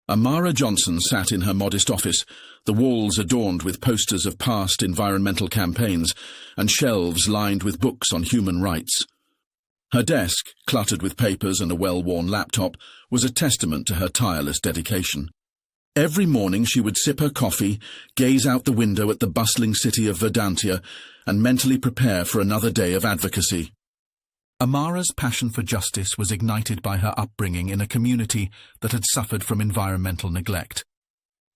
Amara Johnson sat in her modest office, the walls adorned with posters of past environmental campaigns and shelves lined with books on human rights. Her desk, cluttered with papers and a well-worn laptop, was a testament to her tireless dedication. Every morning she would sip her coffee, gaze out the window at the bustling city of Verdantia, and mentally prepare for another day of advocacy. Amara's passion for justice was ignited by her upbringing in a community that had suffered from environmental neglect.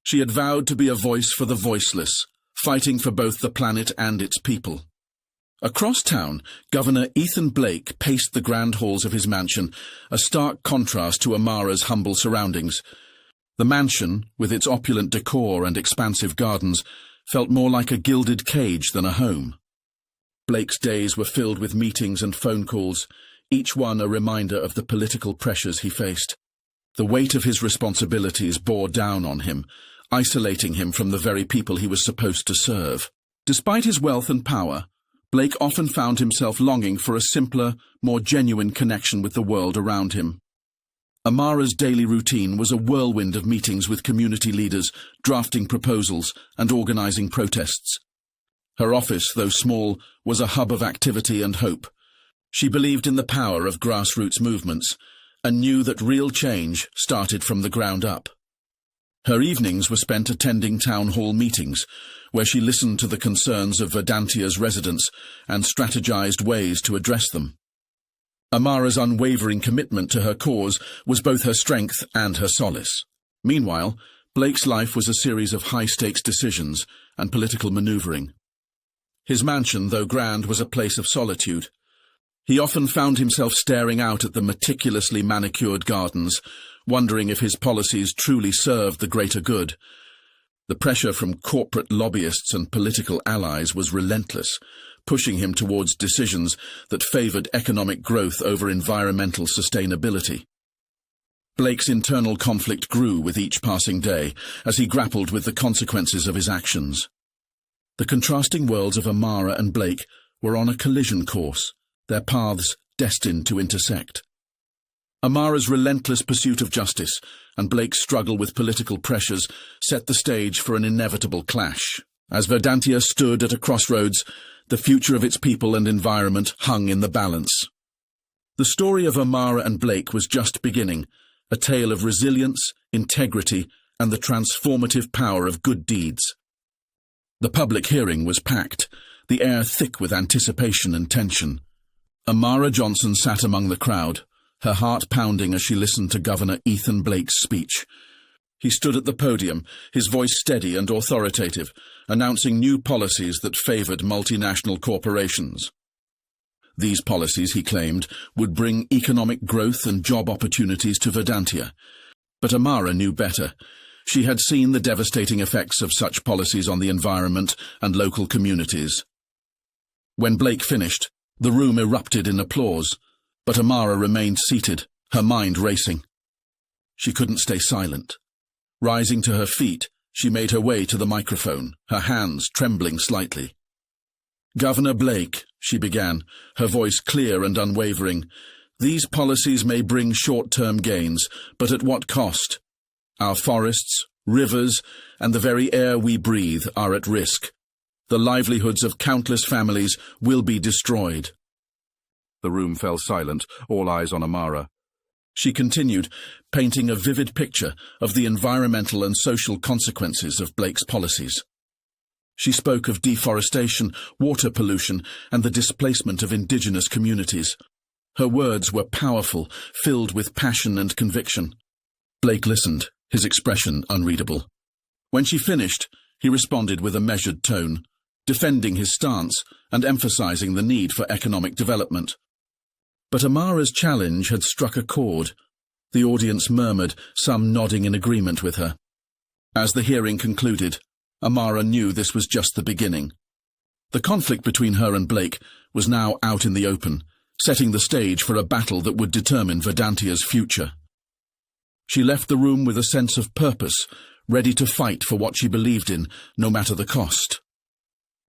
She had vowed to be a voice for the voiceless, fighting for both the planet and its people. Across town, Governor Ethan Blake paced the grand halls of his mansion, a stark contrast to Amara's humble surroundings. The mansion, with its opulent decor and expansive gardens, felt more like a gilded cage than a home. Blake's days were filled with meetings and phone calls, each one a reminder of the political pressures he faced. The weight of his responsibilities bore down on him, isolating him from the very people he was supposed to serve. Despite his wealth and power, Blake often found himself longing for a simpler, more genuine connection with the world around him. Amara's daily routine was a whirlwind of meetings with community leaders, drafting proposals and organizing protests. Her office, though small, was a hub of activity and hope. She believed in the power of grassroots movements and knew that real change started from the ground up. Her evenings were spent attending town hall meetings, where she listened to the concerns of Verdantia's residents and strategized ways to address them. Amara's unwavering commitment to her cause was both her strength and her solace. Meanwhile, Blake's life was a series of high-stakes decisions and political maneuvering. His mansion, though grand, was a place of solitude. He often found himself staring out at the meticulously manicured gardens, wondering if his policies truly served the greater good. The pressure from corporate lobbyists and political allies was relentless, pushing him towards decisions that favored economic growth over environmental sustainability. Blake's internal conflict grew with each passing day as he grappled with the consequences of his actions. The contrasting worlds of Amara and Blake were on a collision course, their paths destined to intersect. Amara's relentless pursuit of justice and Blake's struggle with political pressures set the stage for an inevitable clash. As Verdantia stood at a crossroads, the future of its people and environment hung in the balance. The story of Amara and Blake was just beginning, a tale of resilience, integrity, and the transformative power of good deeds. The public hearing was packed, the air thick with anticipation and tension. Amara Johnson sat among the crowd, her heart pounding as she listened to Governor Ethan Blake's speech. He stood at the podium, his voice steady and authoritative, announcing new policies that favored multinational corporations. These policies, he claimed, would bring economic growth and job opportunities to Verdantia. But Amara knew better. She had seen the devastating effects of such policies on the environment and local communities. When Blake finished, the room erupted in applause, but Amara remained seated, her mind racing. She couldn't stay silent. Rising to her feet, she made her way to the microphone, her hands trembling slightly. "Governor Blake," she began, her voice clear and unwavering, "these policies may bring short-term gains, but at what cost? Our forests, rivers, and the very air we breathe are at risk. The livelihoods of countless families will be destroyed." The room fell silent, all eyes on Amara. She continued, painting a vivid picture of the environmental and social consequences of Blake's policies. She spoke of deforestation, water pollution, and the displacement of indigenous communities. Her words were powerful, filled with passion and conviction. Blake listened, his expression unreadable. When she finished, he responded with a measured tone, defending his stance and emphasizing the need for economic development. But Amara's challenge had struck a chord. The audience murmured, some nodding in agreement with her. As the hearing concluded, Amara knew this was just the beginning. The conflict between her and Blake was now out in the open, setting the stage for a battle that would determine Verdantia's future. She left the room with a sense of purpose, ready to fight for what she believed in, no matter the cost.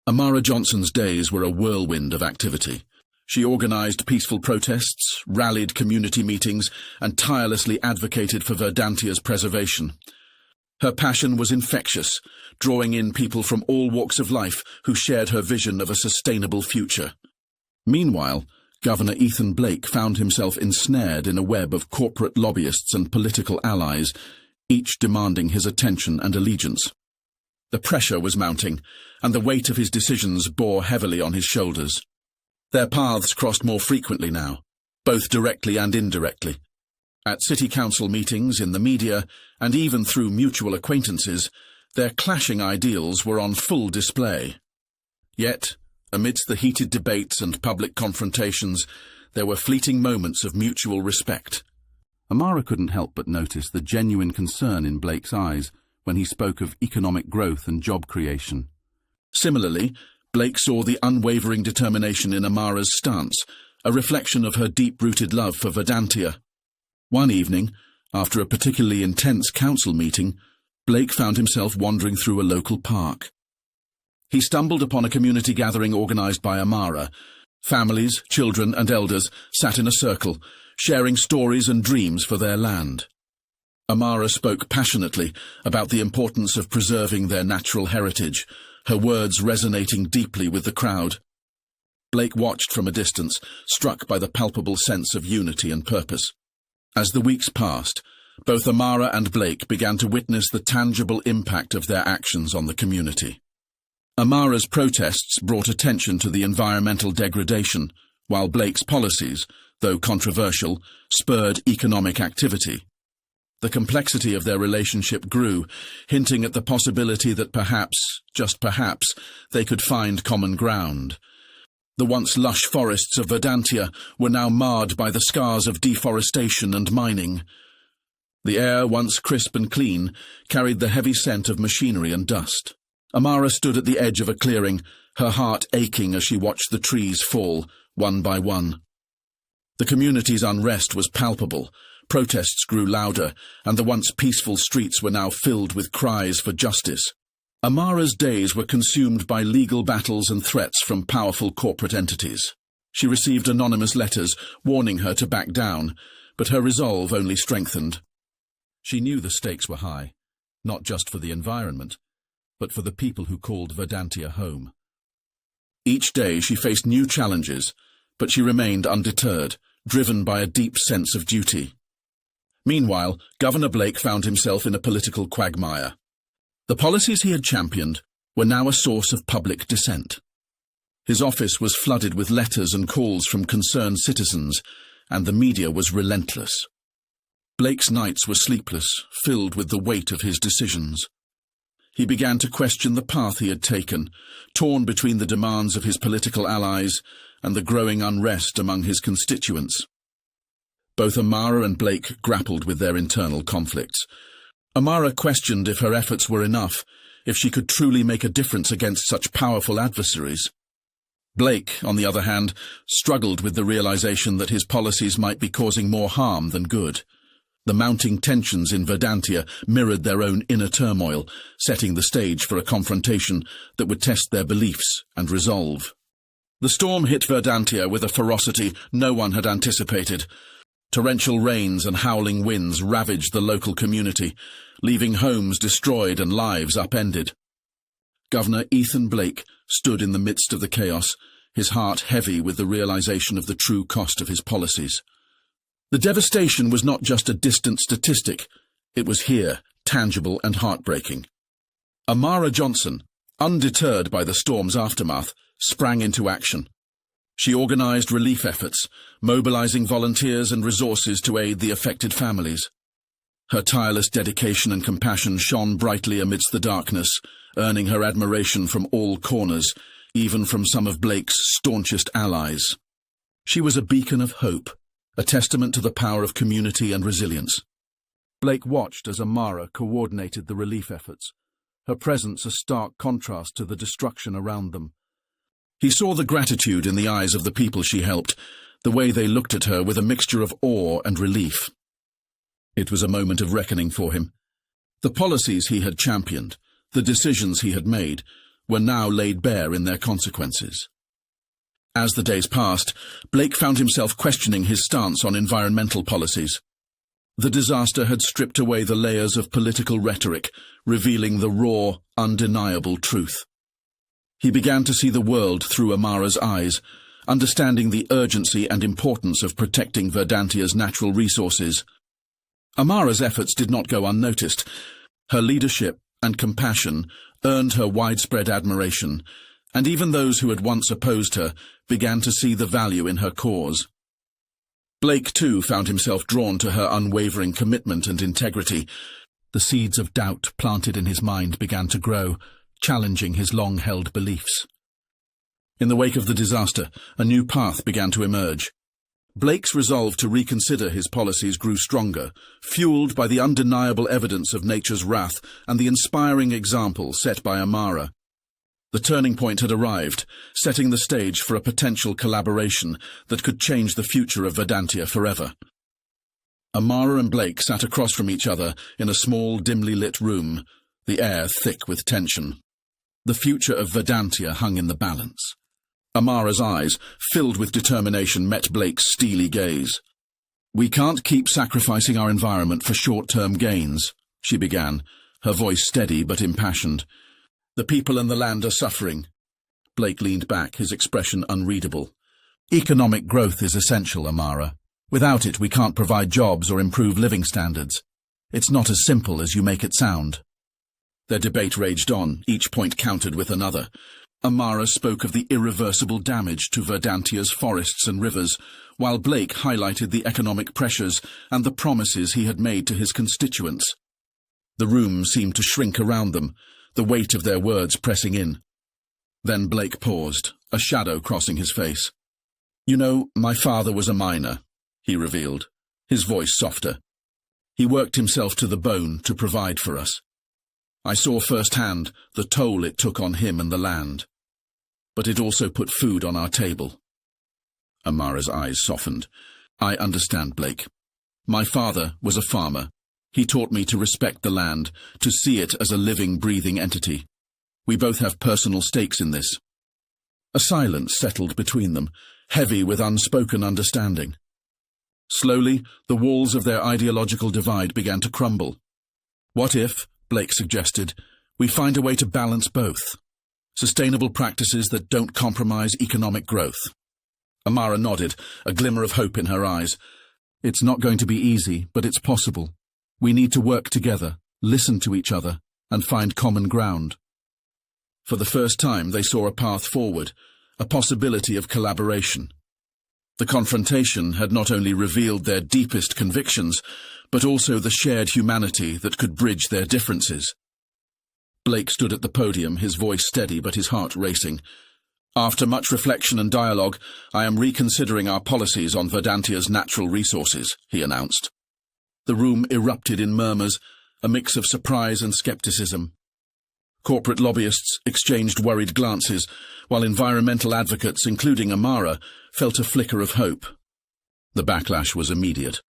Amara Johnson's days were a whirlwind of activity. She organised peaceful protests, rallied community meetings, and tirelessly advocated for Verdantia's preservation. Her passion was infectious, drawing in people from all walks of life who shared her vision of a sustainable future. Meanwhile, Governor Ethan Blake found himself ensnared in a web of corporate lobbyists and political allies, each demanding his attention and allegiance. The pressure was mounting, and the weight of his decisions bore heavily on his shoulders. Their paths crossed more frequently now, both directly and indirectly. At city council meetings, in the media, and even through mutual acquaintances, their clashing ideals were on full display. Yet, amidst the heated debates and public confrontations, there were fleeting moments of mutual respect. Amara couldn't help but notice the genuine concern in Blake's eyes when he spoke of economic growth and job creation. Similarly, Blake saw the unwavering determination in Amara's stance, a reflection of her deep-rooted love for Verdantia. One evening, after a particularly intense council meeting, Blake found himself wandering through a local park. He stumbled upon a community gathering organised by Amara. Families, children and elders sat in a circle, sharing stories and dreams for their land. Amara spoke passionately about the importance of preserving their natural heritage, her words resonating deeply with the crowd. Blake watched from a distance, struck by the palpable sense of unity and purpose. As the weeks passed, both Amara and Blake began to witness the tangible impact of their actions on the community. Amara's protests brought attention to the environmental degradation, while Blake's policies, though controversial, spurred economic activity. The complexity of their relationship grew, hinting at the possibility that perhaps, just perhaps, they could find common ground. The once lush forests of Verdantia were now marred by the scars of deforestation and mining. The air, once crisp and clean, carried the heavy scent of machinery and dust. Amara stood at the edge of a clearing, her heart aching as she watched the trees fall, one by one. The community's unrest was palpable. Protests grew louder, and the once peaceful streets were now filled with cries for justice. Amara's days were consumed by legal battles and threats from powerful corporate entities. She received anonymous letters warning her to back down, but her resolve only strengthened. She knew the stakes were high, not just for the environment, but for the people who called Verdantia home. Each day she faced new challenges, but she remained undeterred, driven by a deep sense of duty. Meanwhile, Governor Blake found himself in a political quagmire. The policies he had championed were now a source of public dissent. His office was flooded with letters and calls from concerned citizens, and the media was relentless. Blake's nights were sleepless, filled with the weight of his decisions. He began to question the path he had taken, torn between the demands of his political allies and the growing unrest among his constituents. Both Amara and Blake grappled with their internal conflicts. Amara questioned if her efforts were enough, if she could truly make a difference against such powerful adversaries. Blake, on the other hand, struggled with the realization that his policies might be causing more harm than good. The mounting tensions in Verdantia mirrored their own inner turmoil, setting the stage for a confrontation that would test their beliefs and resolve. The storm hit Verdantia with a ferocity no one had anticipated. Torrential rains and howling winds ravaged the local community, leaving homes destroyed and lives upended. Governor Ethan Blake stood in the midst of the chaos, his heart heavy with the realization of the true cost of his policies. The devastation was not just a distant statistic, it was here, tangible and heartbreaking. Amara Johnson, undeterred by the storm's aftermath, sprang into action. She organized relief efforts, mobilizing volunteers and resources to aid the affected families. Her tireless dedication and compassion shone brightly amidst the darkness, earning her admiration from all corners, even from some of Blake's staunchest allies. She was a beacon of hope, a testament to the power of community and resilience. Blake watched as Amara coordinated the relief efforts, her presence a stark contrast to the destruction around them. He saw the gratitude in the eyes of the people she helped, the way they looked at her with a mixture of awe and relief. It was a moment of reckoning for him. The policies he had championed, the decisions he had made, were now laid bare in their consequences. As the days passed, Blake found himself questioning his stance on environmental policies. The disaster had stripped away the layers of political rhetoric, revealing the raw, undeniable truth. He began to see the world through Amara's eyes, understanding the urgency and importance of protecting Verdantia's natural resources. Amara's efforts did not go unnoticed. Her leadership and compassion earned her widespread admiration, and even those who had once opposed her began to see the value in her cause. Blake, too, found himself drawn to her unwavering commitment and integrity. The seeds of doubt planted in his mind began to grow, challenging his long-held beliefs. In the wake of the disaster, a new path began to emerge. Blake's resolve to reconsider his policies grew stronger, fueled by the undeniable evidence of nature's wrath and the inspiring example set by Amara. The turning point had arrived, setting the stage for a potential collaboration that could change the future of Verdantia forever. Amara and Blake sat across from each other in a small, dimly lit room, the air thick with tension. The future of Verdantia hung in the balance. Amara's eyes, filled with determination, met Blake's steely gaze. "We can't keep sacrificing our environment for short-term gains," she began, her voice steady but impassioned. "The people and the land are suffering." Blake leaned back, his expression unreadable. "Economic growth is essential, Amara. Without it, we can't provide jobs or improve living standards. It's not as simple as you make it sound." Their debate raged on, each point countered with another. Amara spoke of the irreversible damage to Verdantia's forests and rivers, while Blake highlighted the economic pressures and the promises he had made to his constituents. The room seemed to shrink around them, the weight of their words pressing in. Then Blake paused, a shadow crossing his face. "You know, my father was a miner," he revealed, his voice softer. "He worked himself to the bone to provide for us. I saw firsthand the toll it took on him and the land. But it also put food on our table." Amara's eyes softened. "I understand, Blake. My father was a farmer. He taught me to respect the land, to see it as a living, breathing entity. We both have personal stakes in this." A silence settled between them, heavy with unspoken understanding. Slowly, the walls of their ideological divide began to crumble. "What if," Blake suggested, "we find a way to balance both? Sustainable practices that don't compromise economic growth?" Amara nodded, a glimmer of hope in her eyes. "It's not going to be easy, but it's possible. We need to work together, listen to each other, and find common ground." For the first time, they saw a path forward, a possibility of collaboration. The confrontation had not only revealed their deepest convictions, but also the shared humanity that could bridge their differences. Blake stood at the podium, his voice steady but his heart racing. "After much reflection and dialogue, I am reconsidering our policies on Verdantia's natural resources," he announced. The room erupted in murmurs, a mix of surprise and skepticism. Corporate lobbyists exchanged worried glances, while environmental advocates, including Amara, felt a flicker of hope. The backlash was immediate.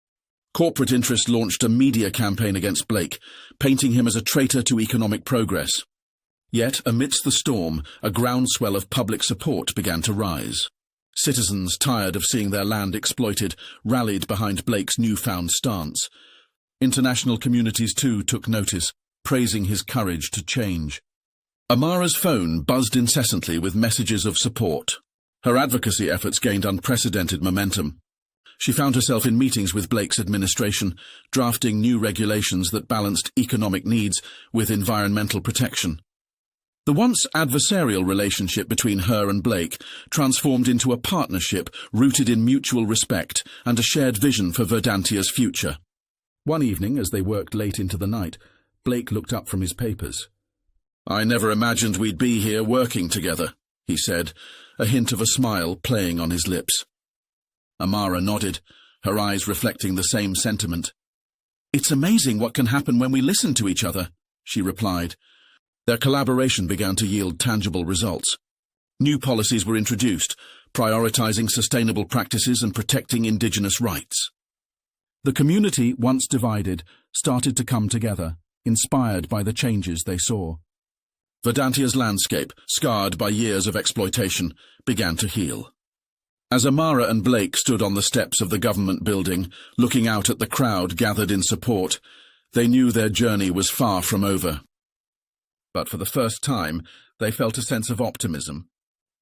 Corporate interest launched a media campaign against Blake, painting him as a traitor to economic progress. Yet, amidst the storm, a groundswell of public support began to rise. Citizens, tired of seeing their land exploited, rallied behind Blake's newfound stance. International communities, too, took notice, praising his courage to change. Amara's phone buzzed incessantly with messages of support. Her advocacy efforts gained unprecedented momentum. She found herself in meetings with Blake's administration, drafting new regulations that balanced economic needs with environmental protection. The once adversarial relationship between her and Blake transformed into a partnership rooted in mutual respect and a shared vision for Verdantia's future. One evening, as they worked late into the night, Blake looked up from his papers. "I never imagined we'd be here working together," he said, a hint of a smile playing on his lips. Amara nodded, her eyes reflecting the same sentiment. "It's amazing what can happen when we listen to each other," she replied. Their collaboration began to yield tangible results. New policies were introduced, prioritizing sustainable practices and protecting indigenous rights. The community, once divided, started to come together, inspired by the changes they saw. Verdantia's landscape, scarred by years of exploitation, began to heal. As Amara and Blake stood on the steps of the government building, looking out at the crowd gathered in support, they knew their journey was far from over. But for the first time, they felt a sense of optimism.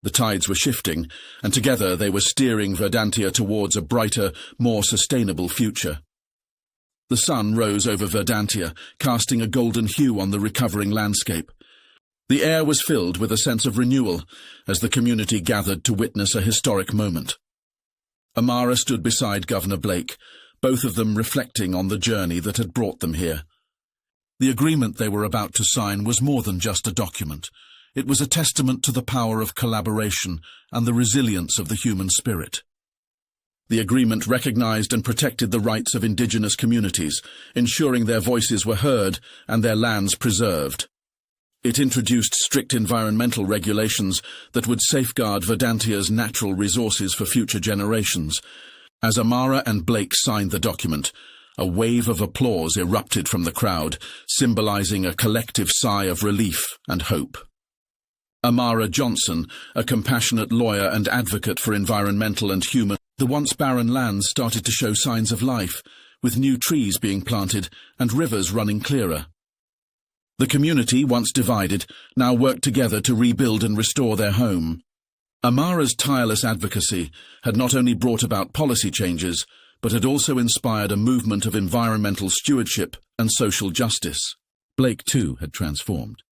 The tides were shifting, and together they were steering Verdantia towards a brighter, more sustainable future. The sun rose over Verdantia, casting a golden hue on the recovering landscape. The air was filled with a sense of renewal as the community gathered to witness a historic moment. Amara stood beside Governor Blake, both of them reflecting on the journey that had brought them here. The agreement they were about to sign was more than just a document. It was a testament to the power of collaboration and the resilience of the human spirit. The agreement recognized and protected the rights of indigenous communities, ensuring their voices were heard and their lands preserved. It introduced strict environmental regulations that would safeguard Verdantia's natural resources for future generations. As Amara and Blake signed the document, a wave of applause erupted from the crowd, symbolizing a collective sigh of relief and hope. Amara Johnson, a compassionate lawyer and advocate for environmental and human, the once barren lands started to show signs of life, with new trees being planted and rivers running clearer. The community, once divided, now worked together to rebuild and restore their home. Amara's tireless advocacy had not only brought about policy changes, but had also inspired a movement of environmental stewardship and social justice. Blake, too, had transformed.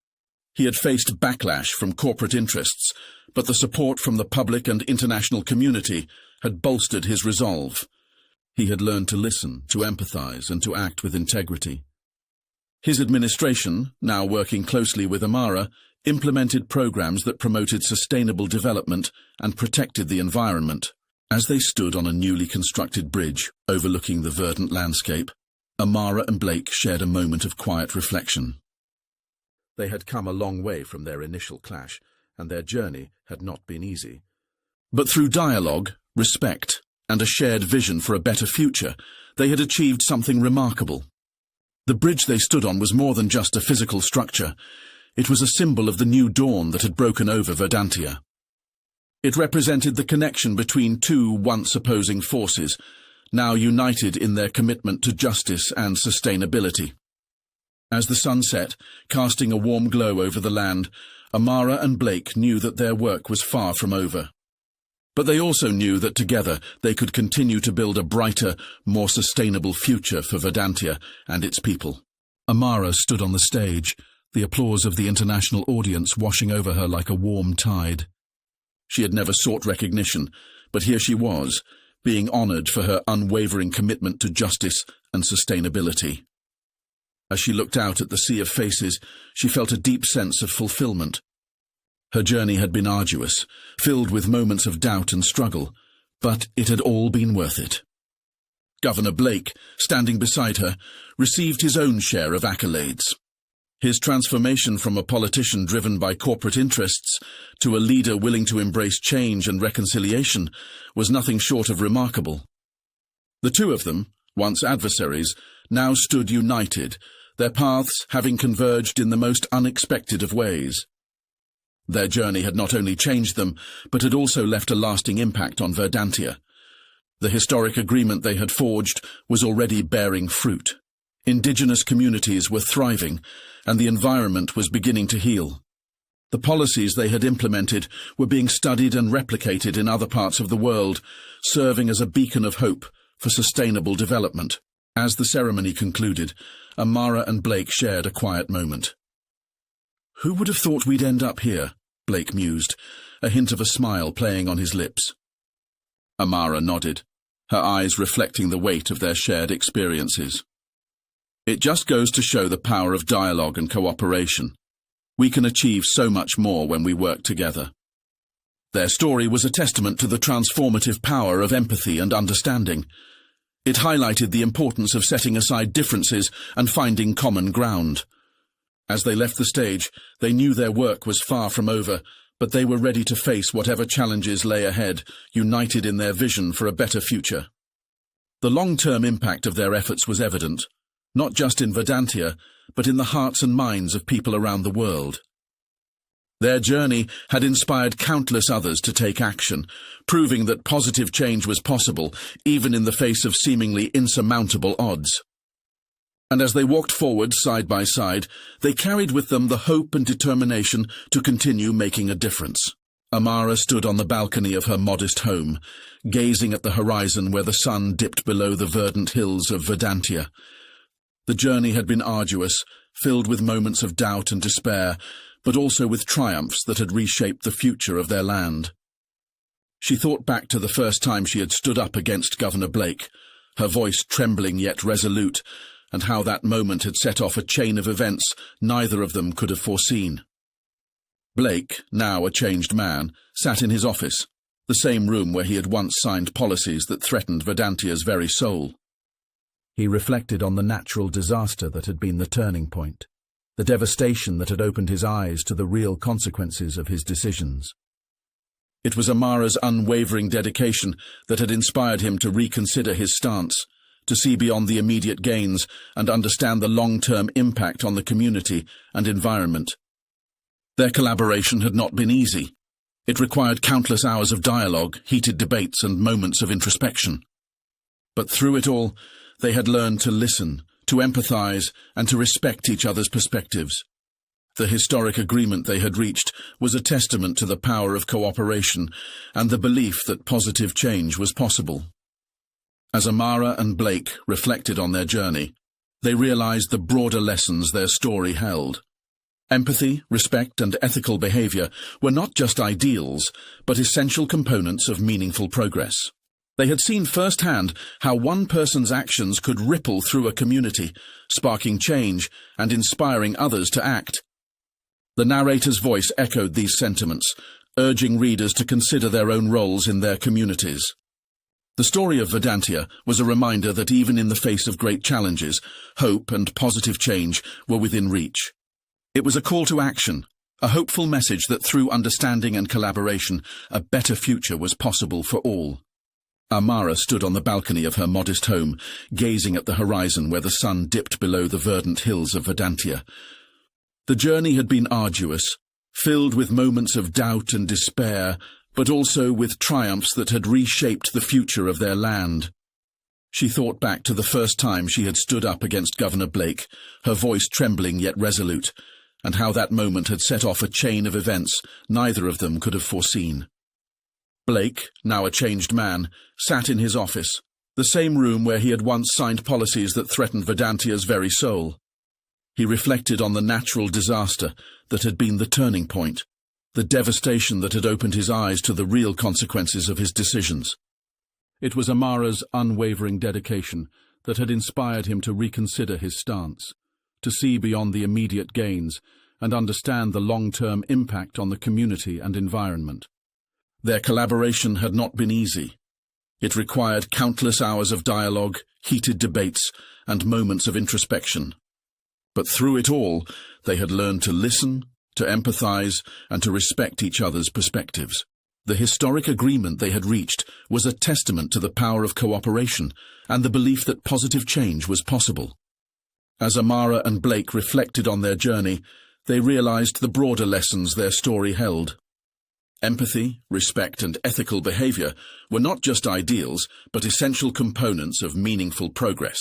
He had faced backlash from corporate interests, but the support from the public and international community had bolstered his resolve. He had learned to listen, to empathize, and to act with integrity. His administration, now working closely with Amara, implemented programs that promoted sustainable development and protected the environment. As they stood on a newly constructed bridge overlooking the verdant landscape, Amara and Blake shared a moment of quiet reflection. They had come a long way from their initial clash, and their journey had not been easy. But through dialogue, respect, and a shared vision for a better future, they had achieved something remarkable. The bridge they stood on was more than just a physical structure. It was a symbol of the new dawn that had broken over Verdantia. It represented the connection between two once opposing forces, now united in their commitment to justice and sustainability. As the sun set, casting a warm glow over the land, Amara and Blake knew that their work was far from over. But they also knew that together they could continue to build a brighter, more sustainable future for Verdantia and its people. Amara stood on the stage, the applause of the international audience washing over her like a warm tide. She had never sought recognition, but here she was, being honored for her unwavering commitment to justice and sustainability. As she looked out at the sea of faces, she felt a deep sense of fulfillment. Her journey had been arduous, filled with moments of doubt and struggle, but it had all been worth it. Governor Blake, standing beside her, received his own share of accolades. His transformation from a politician driven by corporate interests to a leader willing to embrace change and reconciliation was nothing short of remarkable. The two of them, once adversaries, now stood united, their paths having converged in the most unexpected of ways. Their journey had not only changed them, but had also left a lasting impact on Verdantia. The historic agreement they had forged was already bearing fruit. Indigenous communities were thriving, and the environment was beginning to heal. The policies they had implemented were being studied and replicated in other parts of the world, serving as a beacon of hope for sustainable development. As the ceremony concluded, Amara and Blake shared a quiet moment. "Who would have thought we'd end up here?" Blake mused, a hint of a smile playing on his lips. Amara nodded, her eyes reflecting the weight of their shared experiences. "It just goes to show the power of dialogue and cooperation. We can achieve so much more when we work together." Their story was a testament to the transformative power of empathy and understanding. It highlighted the importance of setting aside differences and finding common ground. As they left the stage, they knew their work was far from over, but they were ready to face whatever challenges lay ahead, united in their vision for a better future. The long-term impact of their efforts was evident, not just in Verdantia, but in the hearts and minds of people around the world. Their journey had inspired countless others to take action, proving that positive change was possible, even in the face of seemingly insurmountable odds. And as they walked forward side by side, they carried with them the hope and determination to continue making a difference. Amara stood on the balcony of her modest home, gazing at the horizon where the sun dipped below the verdant hills of Verdantia. The journey had been arduous, filled with moments of doubt and despair, but also with triumphs that had reshaped the future of their land. She thought back to the first time she had stood up against Governor Blake, her voice trembling yet resolute, and how that moment had set off a chain of events neither of them could have foreseen. Blake, now a changed man, sat in his office, the same room where he had once signed policies that threatened Verdantia's very soul. He reflected on the natural disaster that had been the turning point, the devastation that had opened his eyes to the real consequences of his decisions. It was Amara's unwavering dedication that had inspired him to reconsider his stance, to see beyond the immediate gains and understand the long-term impact on the community and environment. Their collaboration had not been easy. It required countless hours of dialogue, heated debates, and moments of introspection. But through it all, they had learned to listen, to empathize, and to respect each other's perspectives. The historic agreement they had reached was a testament to the power of cooperation and the belief that positive change was possible. As Amara and Blake reflected on their journey, they realized the broader lessons their story held. Empathy, respect, and ethical behavior were not just ideals, but essential components of meaningful progress. They had seen firsthand how one person's actions could ripple through a community, sparking change and inspiring others to act. The narrator's voice echoed these sentiments, urging readers to consider their own roles in their communities. The story of Verdantia was a reminder that even in the face of great challenges, hope and positive change were within reach. It was a call to action, a hopeful message that through understanding and collaboration, a better future was possible for all. Amara stood on the balcony of her modest home, gazing at the horizon where the sun dipped below the verdant hills of Verdantia. The journey had been arduous, filled with moments of doubt and despair, but also with triumphs that had reshaped the future of their land. She thought back to the first time she had stood up against Governor Blake, her voice trembling yet resolute, and how that moment had set off a chain of events neither of them could have foreseen. Blake, now a changed man, sat in his office, the same room where he had once signed policies that threatened Verdantia's very soul. He reflected on the natural disaster that had been the turning point, the devastation that had opened his eyes to the real consequences of his decisions. It was Amara's unwavering dedication that had inspired him to reconsider his stance, to see beyond the immediate gains and understand the long-term impact on the community and environment. Their collaboration had not been easy. It required countless hours of dialogue, heated debates, and moments of introspection. But through it all, they had learned to listen, to empathize, and to respect each other's perspectives. The historic agreement they had reached was a testament to the power of cooperation and the belief that positive change was possible. As Amara and Blake reflected on their journey, they realized the broader lessons their story held. Empathy, respect, and ethical behavior were not just ideals, but essential components of meaningful progress.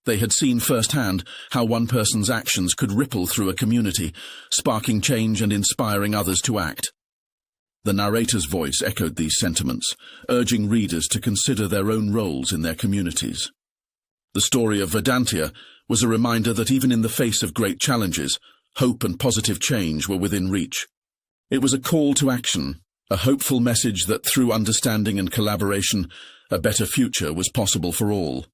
They had seen firsthand how one person's actions could ripple through a community, sparking change and inspiring others to act. The narrator's voice echoed these sentiments, urging readers to consider their own roles in their communities. The story of Verdantia was a reminder that even in the face of great challenges, hope and positive change were within reach. It was a call to action, a hopeful message that through understanding and collaboration, a better future was possible for all.